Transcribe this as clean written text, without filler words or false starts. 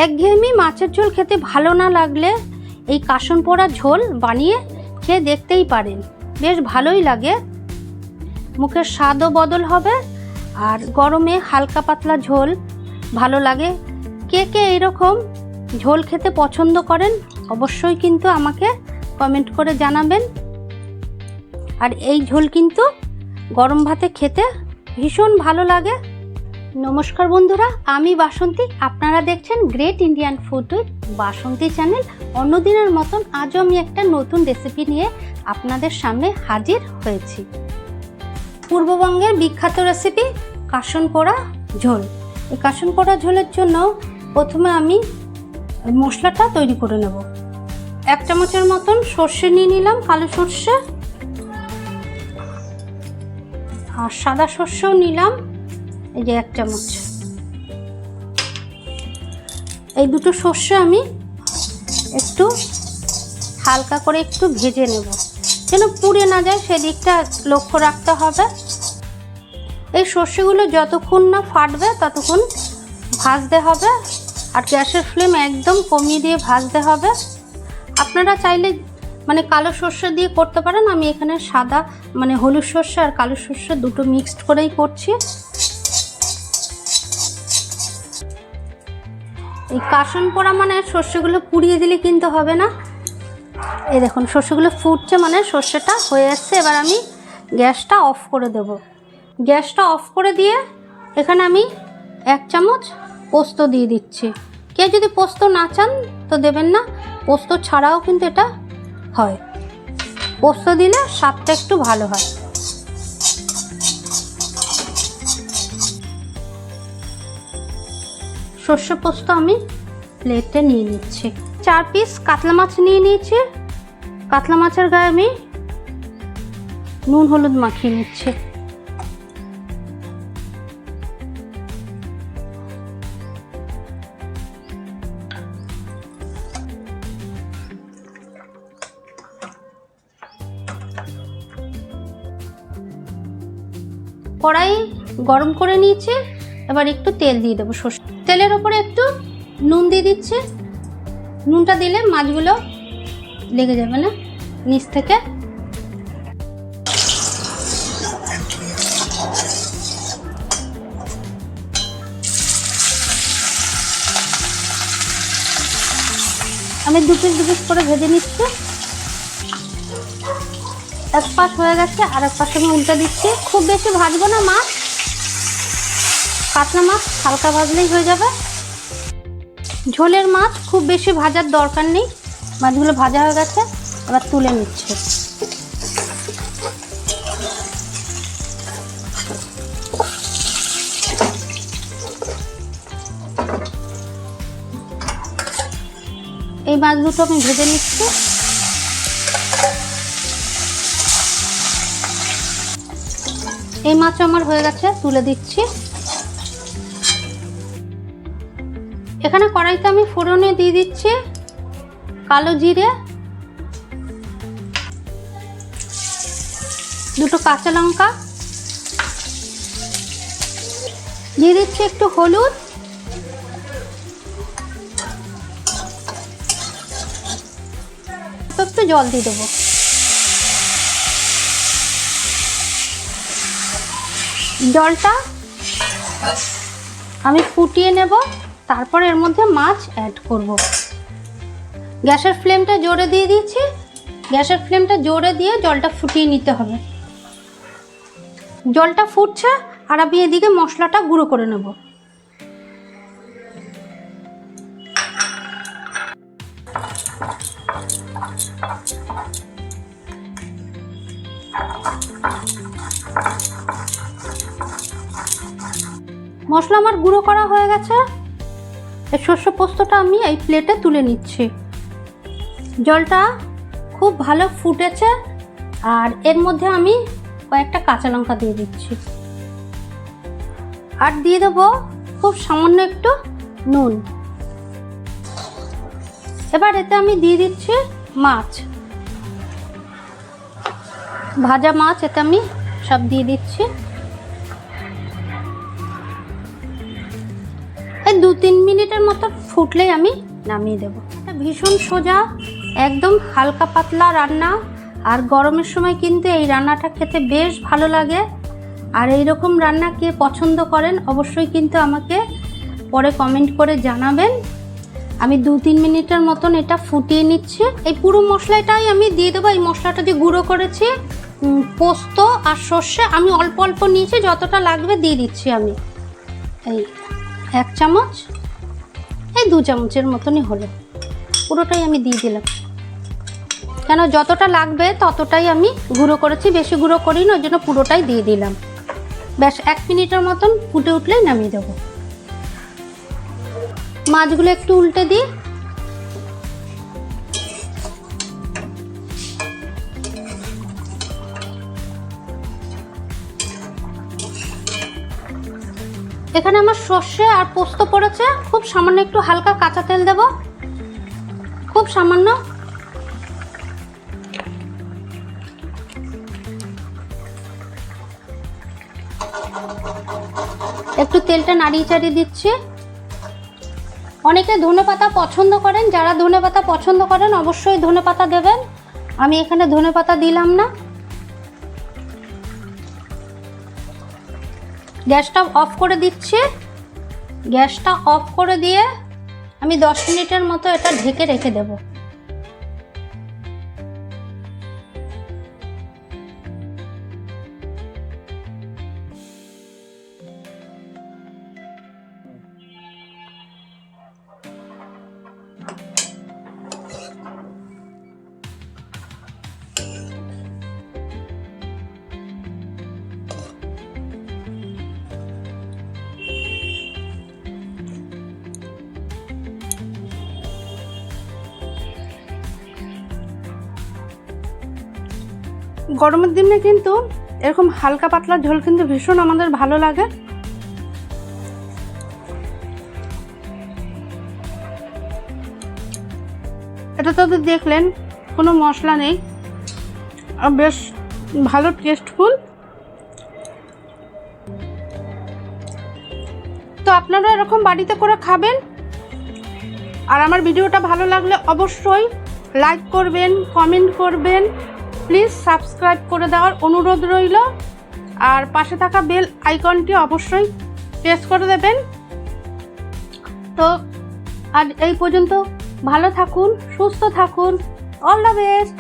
একঘেয়েমি মাছের ঝোল খেতে ভালো না লাগলে এই কাসন পোড়া ঝোল বানিয়ে খেয়ে দেখতেই পারেন, বেশ ভালোই লাগে। মুখের স্বাদও বদল হবে আর গরমে হালকা পাতলা ঝোল ভালো লাগে। কে কে এইরকম ঝোল খেতে পছন্দ করেন অবশ্যই কিন্তু আমাকে কমেন্ট করে জানাবেন। আর এই ঝোল কিন্তু গরম ভাতে খেতে ভীষণ ভালো লাগে। নমস্কার বন্ধুরা, আমি বাসন্তী, আপনারা দেখছেন great Indian food with Basanti channel. অন্যদিনের মতন আজও আমি একটা নতুন রেসিপি নিয়ে আপনাদের সামনে হাজির হয়েছি। পূর্ববঙ্গের বিখ্যাত রেসিপি কাসন পোড়া ঝোল। এই কাসন পোড়া ঝোলের জন্য প্রথমে আমি মশলাটা তৈরি করে নেব। 1 চামচের মতন সর্ষে নিয়ে নিলাম, কালো সর্ষে, আর সাদা সর্ষেও নিলাম এই যে 1 চামচ। এই দুটো সর্ষে আমি একটু হালকা করে একটু ভেজে নেব, যেন পুড়ে না যায় সেদিকটা লক্ষ্য রাখতে হবে। এই সর্ষেগুলো যতক্ষণ না ফাটবে ততক্ষণ ভাজতে হবে, আর গ্যাসের ফ্লেম একদম কমিয়ে দিয়ে ভাজতে হবে। আপনারা চাইলে কালো সর্ষে দিয়ে করতে পারেন, আমি এখানে সাদা হলুদ সর্ষে আর কালো সর্ষে দুটো মিক্সড করেই করছি। এই কাসন পোড়া সর্ষেগুলো পুড়িয়ে দিলে কিন্তু হবে না। এই দেখুন সর্ষেগুলো ফুটছে, সর্ষেটা হয়ে আসছে। এবার আমি গ্যাসটা অফ করে দেব। গ্যাসটা অফ করে দিয়ে এখানে আমি 1 চামচ পোস্ত দিয়ে দিচ্ছি। কেউ যদি পোস্ত না চান তো দেবেন না, পোস্ত ছাড়াও কিন্তু এটা হয়। পোস্ত দিলে স্বাদটা একটু ভালো হয়। সর্ষে পোস্ত আমি প্লেটে নিয়ে নিচ্ছি। 4 পিস কাতলা মাছ নিয়ে নিয়েছি। কাতলা মাছের গায়ে আমি নুন হলুদ মাখিয়ে নিচ্ছি। কড়াই গরম করে নিয়েছি, এবার একটু তেল দিয়ে দেবো। সর্ষে তেলের ওপরে একটু নুন দিয়ে দিচ্ছি। নুনটা দিলে মাছগুলো লেগে যাবে না নিচ থেকে। আমি 2 পিস করে ভেজে নিচ্ছি। এক পাশ হয়ে গেছে, আর এক পাশে আমি উল্টে দিচ্ছি। খুব বেশি ভাজবো না মাছ, কাতলা মাছ হালকা ভাজলেই হয়ে যাবে। ঝোলের মাছ খুব বেশি ভাজার দরকার নেই। মাছগুলো ভাজা হয়ে গেছে, এবার তুলে নিচ্ছি। এই মাছ দুটো আমি ভেজে নিচ্ছি। এই মাছ আমার হয়ে গেছে, তুলে দিচ্ছি। এখানে কড়াইতে আমি ফোড়নে দিয়ে দিচ্ছি কালো জিরে, 2 কাঁচা লঙ্কা, দিয়ে দিচ্ছি একটু হলুদ, একটু জল দিয়ে দেবো। জলটা আমি ফুটিয়ে নেব, তারপর এর মধ্যে মাছ অ্যাড করব। গ্যাসের ফ্লেমটা জোরে দিয়ে দিয়েছি। গ্যাসের ফ্লেমটা জোরে দিয়ে জলটা ফুটিয়ে নিতে হবে। জলটা ফুটছে আর আমি এদিকে মশলাটা গুঁড়ো করে নেব। মশলা আমার গুঁড়ো করা হয়ে গেছে। এই সর্ষে পোস্তটা আমি এই প্লেটে তুলে নিচ্ছি। জলটা খুব ভালো ফুটেছে, আর এর মধ্যে আমি কয়েকটা কাঁচা লঙ্কা দিয়ে দিচ্ছি, আর দিয়ে দেবো খুব সামান্য একটু নুন। এবার এতে আমি দিয়ে দিচ্ছি মাছ, ভাজা মাছ এতে আমি সব দিয়ে দিচ্ছি। এই 2-3 মিনিটের মতো ফুটলেই আমি নামিয়ে দেবো। এটা ভীষণ সোজা, একদম হালকা পাতলা রান্না, আর গরমের সময় কিন্তু এই রান্নাটা খেতে বেশ ভালো লাগে। আর এই রকম রান্না কে পছন্দ করেন অবশ্যই কিন্তু আমাকে পরে কমেন্ট করে জানাবেন। আমি 2-3 মিনিটের মতন এটা ফুটিয়ে নিচ্ছি। এই পুরো মশলাটাই আমি দিয়ে দেবো। এই মশলাটা দিয়ে গুঁড়ো করেছি পোস্ত আর সর্ষে, আমি অল্প অল্প নিয়েছি, যতটা লাগবে দিয়ে দিচ্ছি। আমি এই 1 চামচ, এই 2 চামচের মতনই হলো, পুরোটাই আমি দিয়ে দিলাম। কেন যতটা লাগবে ততটাই আমি গুঁড়ো করেছি, বেশি গুঁড়ো করিনি, ওই জন্য পুরোটাই দিয়ে দিলাম। ব্যাস 1 মিনিটের মতন ফুটে উঠলেই নামিয়ে দেবো। মাছগুলো একটু উল্টে দিই। এখানে আমার সর্ষে আর পোস্ত পড়েছে, খুব সামান্য একটু হালকা কাঁচা তেল দেব, খুব সামান্য। একটু তেলটা নাড়িয়ে চাড়িয়ে দিচ্ছি। অনেকে ধনেপাতা পছন্দ করেন, যারা ধনেপাতা পছন্দ করেন অবশ্যই ধনেপাতা দেবেন। আমি এখানে ধনেপাতা দিলাম না। গ্যাসটা অফ করে দিচ্ছি। গ্যাসটা অফ করে দিয়ে আমি 10 মিনিটের মতো এটা ঢেকে রেখে দেব। গরমের দিনে কিন্তু এরকম হালকা পাতলা ঝোল কিন্তু ভীষণ আমাদের ভালো লাগে। এটা তো দেখলেন কোনো মশলা নেই, বেশ ভালো টেস্টফুল। তো আপনারা এরকম বাড়িতে করে খাবেন। আর আমার ভিডিওটা ভালো লাগলে অবশ্যই লাইক করবেন, কমেন্ট করবেন, প্লিজ সাবস্ক্রাইব করে দেওয়ার অনুরোধ রইল। আর পাশে থাকা বেল আইকনটি অবশ্যই প্রেস করে দেবেন। তো আজ এই পর্যন্ত, ভালো থাকুন, সুস্থ থাকুন, অল দ্য বেস্ট।